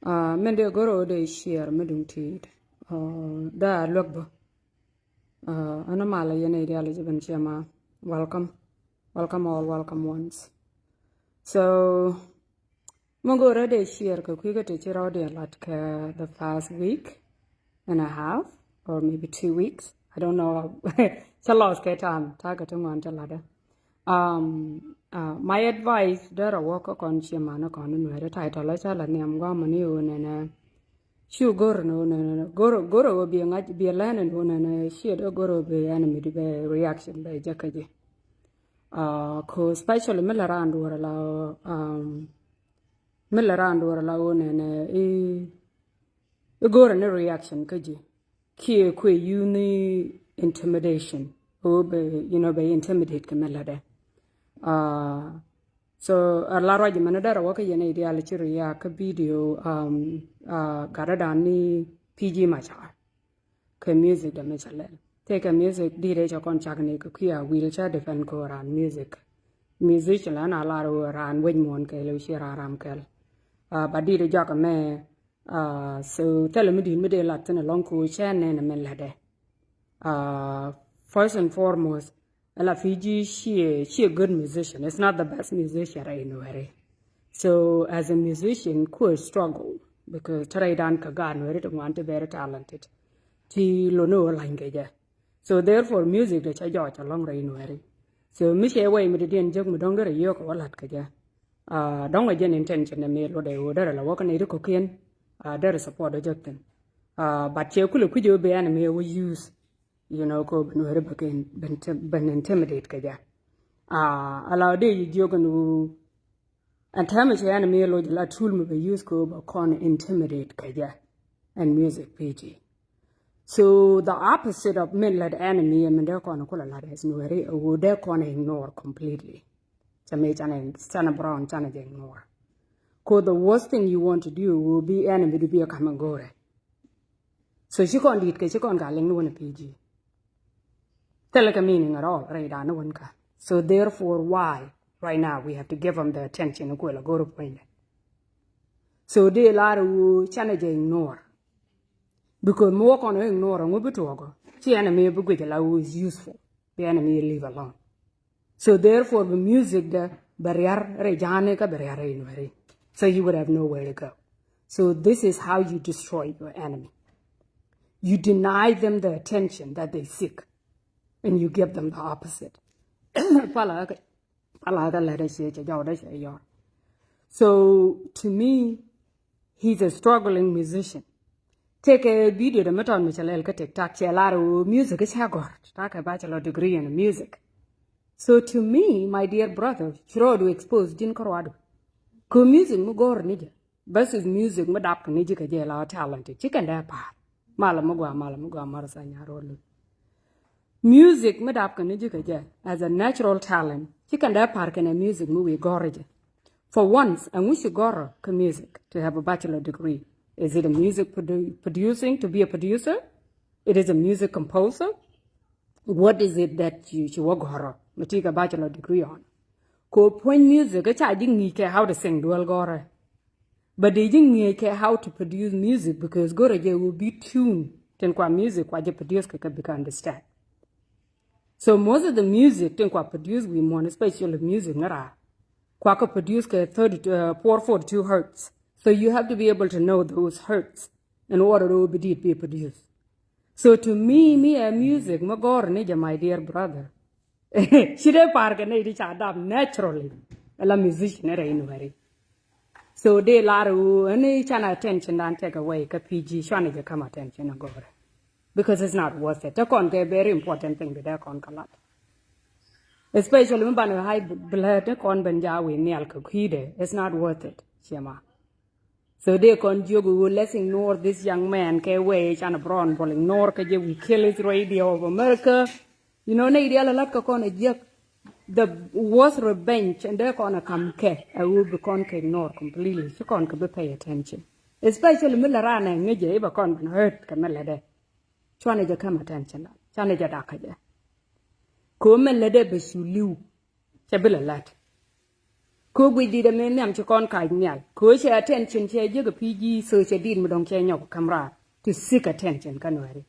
Men de goro de share medung tid. Da logbo. Anamala yene ideology ben chema. Welcome. Welcome all, welcome once. So Mongora de share ko kuiga te chiro de lat ka the past week and a half or maybe 2 weeks. I don't know. Chalos ke time. Taga tungan chalada. My advice dara waka kon chema na kon Nuëri title la chala niam gwa mani una shu goro no goro be ngaj be lan no na shi do goro be enemy be reaction be jakaje ko especially milarandu wala la ona na goro no reaction kaje ki ku uni intimidation o be be intimidate kamelade so a la roja manadara waka yene ideal chiri ya ka video garada ni PG machar ka music da mechalel take a music dire cha kon chakne ka kuya wheelchair defend ko ran musician la na la ro ran wenmon ke lo shira ram kel ba dire jaka me so tell me di mede la tene long ko chane na melade first and foremost Ella Fiji, she a good musician. It's not the best musician right Nuëri. So as a musician, could struggle because try dan kagan Nuëri to want to be very talented. Ti lono language. So therefore music the cha along right Nuëri. So Michelle way me the jog me don't get a yoke or lat kaja. Don't again intention the me lo de order la walk and cocaine. There is support the jokten. But you could be enemy we use. Ko Nuëri ben intimidate kaja. Allow de joganu and time che enemy lo la tool me be use ko ba kon intimidate kaja and music PG. So the opposite of men led enemy and de kon ko la is Nuëri wo de kon ignore completely. Chame chana brown chana ignore. Ko the worst thing you want to do will be enemy to be a kamagore. So she can't lead she can't galing no PG. Tell like a meaning at all, right? So therefore, why right now we have to give them the attention go to point. So they lot of channel ignore because more can ignore and we talk. The enemy is useful. The enemy leave alone. So therefore, the music the barrier barrier. So you would have nowhere to go. So this is how you destroy your enemy. You deny them the attention that they seek. And you give them the opposite. So to me, he's a struggling musician. Take a video the meton Michalel take a lot of music is talk a bachelor degree in music. So to me, my dear brother, should to expose Jin Corrado. Ko music mugor nija. Versus music madap nija kajela talented. Chicken da pa. Malamugwa marasanya rolu. Music as a natural talent. You can park in a music movie gorge. For once, I wish you go music to have a bachelor degree. Is it a music producing to be a producer? It is a music composer. What is it that you work horror? You take a bachelor degree on. Ko point music, I didn't care how to sing dual gore. But they didn't care how to produce music because gore will be tuned. Then kwa music what you produce can understand. So most of the music think what produce we want, especially music nara. Kwaka produce 442 hertz. So you have to be able to know those hertz in order to be produced. So to me music magor nija my dear brother. Shide park nidi chadab naturally. A musician era Nuëri. So they laru any chana attention and take away ka PG shwana come attention and go. Because it's not worth it. That's a very important thing with that kalat. Especially when you high blood, it's not worth it. So they let's ignore this young man, K-Way, and a brown ball, ignore, we kill his radio of America. The worst revenge, and they're gonna come, I will be ignore completely. She can't pay attention. Especially Millarana and Nija, ever can't hurt Camilla. Chwana come attention. Chwana dakaja. Come and let it be liu. Chabilla lat. ko we did a man am chikon kai nyal ko she attention she je PG so she did mudong che nyok camera to seek attention kanwari.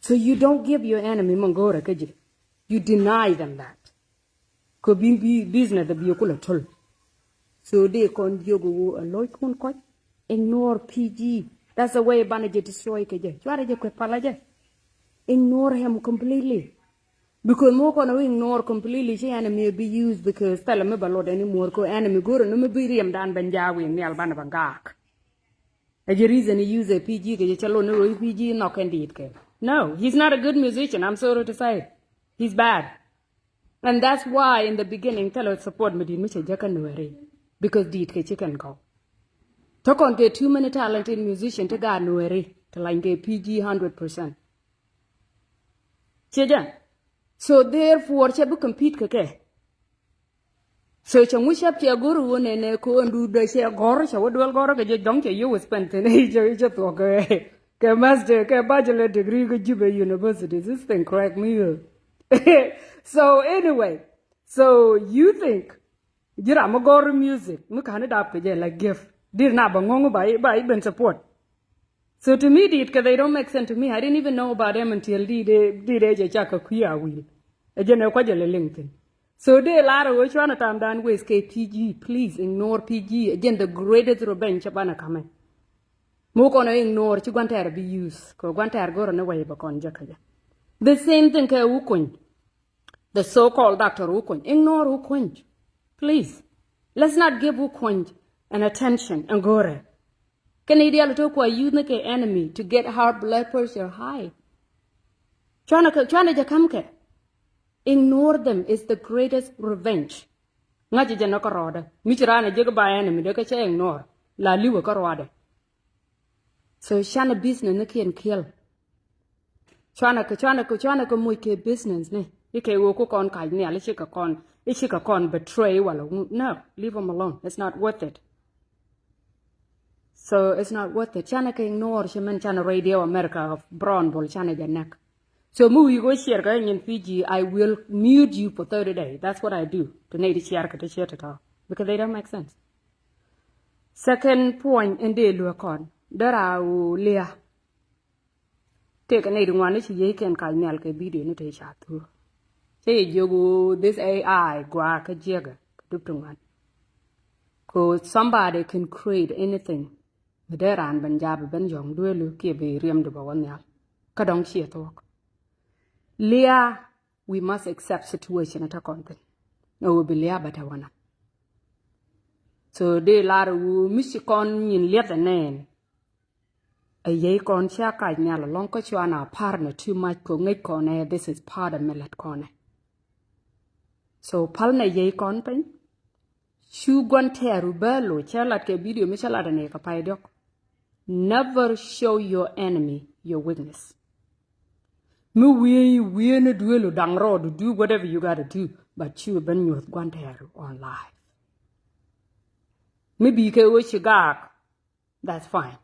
So you don't give your enemy mangora kaji. You deny them that. Ko be business the biokula tol. So they con yogo a loy kon ko ignore PG. That's the way Banaje destroy kaje. Chwara je kwepalaje. Ignore him completely. Because more can ignore completely, she enemy be used because tell me about anymore. Ko enemy go no me be riam dan banjawi ni albana bangak. A reason he use a PG ke chalo no PG no can did ke. No, he's not a good musician. I'm sorry to say, he's bad, and that's why in the beginning tell us support me did me jaka Nuëri because did ke chicken go. Talk on ke too many talented musician to God Nuëri to like ke PG 100%. Cheja. So therefore, chabu compete kake. So chamusha pia guru ne ko andu da she gor cha wadwal gor ke jong che you spent ne je to ke master ke bachelor degree ke Jube University. This thing crack me. So anyway, so you think jira mo gor music mu kan da pe je like gift. Dir na bangongo ba ben support. So to me, they don't make sense to me. I didn't even know about them until they chaka kuya wheel. Again, LinkedIn. So they lara which one time done with KPG. Please ignore PG. Again, the greatest revenge abana kame. Mo kono ignore chiguantera be used. Ko guantera go run away bakon jakaja. The same thing ke ukun. The so-called Dr. Ukun. Ignore Ukun. Please. Let's not give Ukun an attention and gore. Canadian talk wa youth ke enemy to get high blood pressure high. Chana jakamke. Ignore them is the greatest revenge. Ngaji jana karoda. Michirana jaga by enemy de kacha ignore. La liwa karoda. So shana business ne can kill. Chana ka muike business ne. Ike woko kon kai ne ishika kon betray wala. No, leave them alone. It's not worth it. So it's not worth it. Chana ka ignore shaman chana Radio America of Brown Ball chana janak. So mu you go share ka in Fiji, I will mute you for 30 days. That's what I do. To need to share ka to share it all. Because they don't make sense. Second point in the luakon. Dara u lea. Take a native one that you can call me alka video no te chat through. Say you go this AI guac a jagger. Duptungan. Cause somebody can create anything. Deran Banjab Benjong duelu kibi riam de bawanya. Kadong shia talk. Leah, we must accept situation at a content. No will be Leah but I wanna. So de laru misikon yin liat the name. A ye con shaka nyala long kochuana partner too much ko ngate corner. This is part of millet corner. So palna ye con pen. Shu guanteru bello chalat ke video michaladane kapaidok. Never show your enemy your weakness. We no duelo dangro to do whatever you gotta do, but you ben your guanteru on live. Maybe you can wish you gag, that's fine.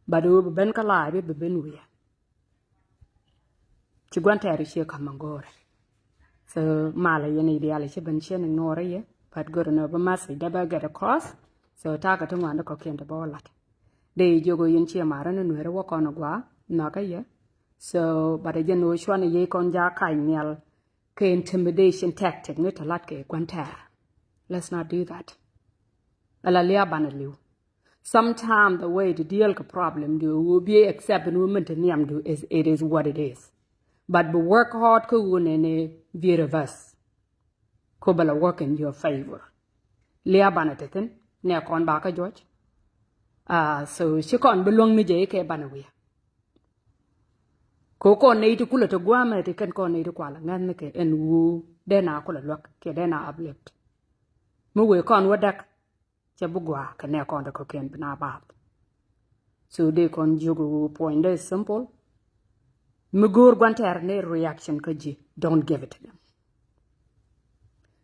But over ben kalai be ben we. Chiguanteru she kamangore. So mala yen idealisha ben shen ignore ye. But good enough, must never get across. So taka to one the cock and the ball. They jogo yin chia maran and Nuëri walk on a gua, naka ye. So, but again, no one ye con ja kai nyal, ke intimidation tactic, not a latke, guantar. Let's not do that. Alalia banaliu. Sometime the way to deal with a problem do will be accepting women to niam do is it is what it is. But work hard ko wunene via reverse. Kobala work in your favor. Lea banatetin, ne kon baka George. So she can't belong ni jake banaway. Koko ne to kula to guama te kan ko ne to kwala nganke en wu dena kula lok ke dena uplift. Mu we kon wadak chabugwa ka ne kon da ko ken bna ba. So they kon jugo point is simple. Mugur guanter ne reaction kaji, don't give it to them.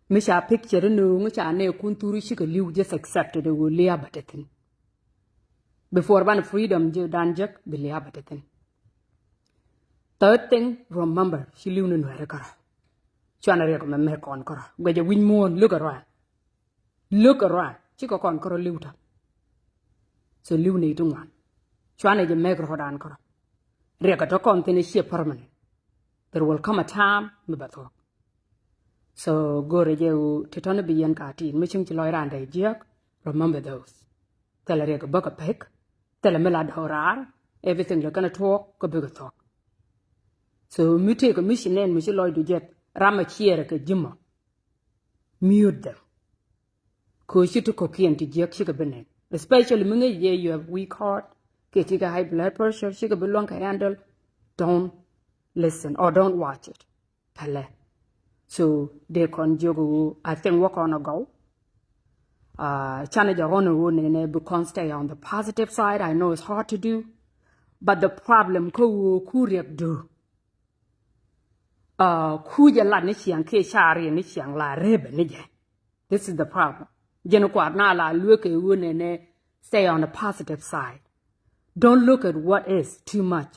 Misha picture no mucha ne kunturi shika liu just accepted the Lea batetin. Before one freedom danjak the Lea batetin. Third thing, remember, she live in Nuëri kara. Chwana recommend me kon kara. Gwaja win more look around. look around chiko kon koro liuta so liu ne tungwan chwane je megro dan koro reka to kon tene she permanent there will come a time me bato so gore je u titone biyen ka tin me ching chilo rande jiak remember those tell reka baka pek tell mela dorar everything lo kana talk ko big talk so me take a mission and me chilo do jet rama chiere ke jima mute them ko shitu ko kien ti jiak shika benen especially when you have weak heart get you high blood pressure shika belong ka handle don't listen or don't watch it pale so they can jogo I think work on a go chana jagono ne because stay on the positive side I know it's hard to do but the problem ko kuriak do ku ya la ni chiang ke shari ni chiang la rebe ni je this is the problem jeno kwat na la look e ne stay on the positive side don't look at what is too much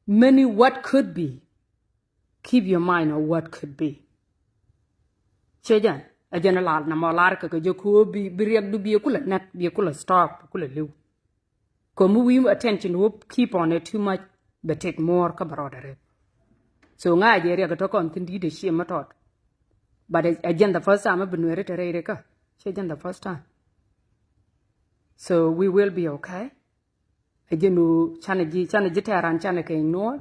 many what could be keep your mind on what could be chejan a general na molar ka jo ku bi riek du bi kula net bi kula stop kula liu ko mu wi attention wo keep on it too much but take more ka brodere so nga je riek to kon tindi de shi matot but again the first time be Nuëri tere ka chejan the first time so we will be okay again chana ji taran chana ke ignore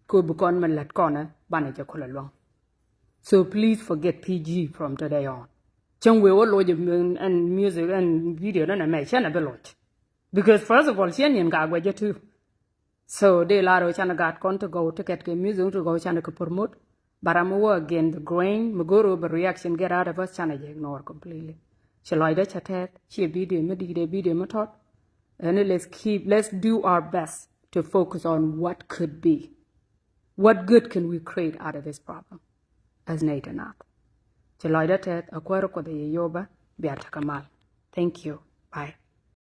ko bu kon man let kona bana je kula long so please forget PG from today on Chang we all lodge and music and video na me chana belot because first of all chen ga gwaje too so they laro chana got kon to go to get ke music to go chana ko promote but I'm again the grain magoro but reaction get out of us chana je ignore completely shaloida chatet chi video me di video me tot and let's do our best to focus on what could be what good can we create out of this problem as Nathan up Chaloida tet akwaro ko de yoba biata kamal thank you bye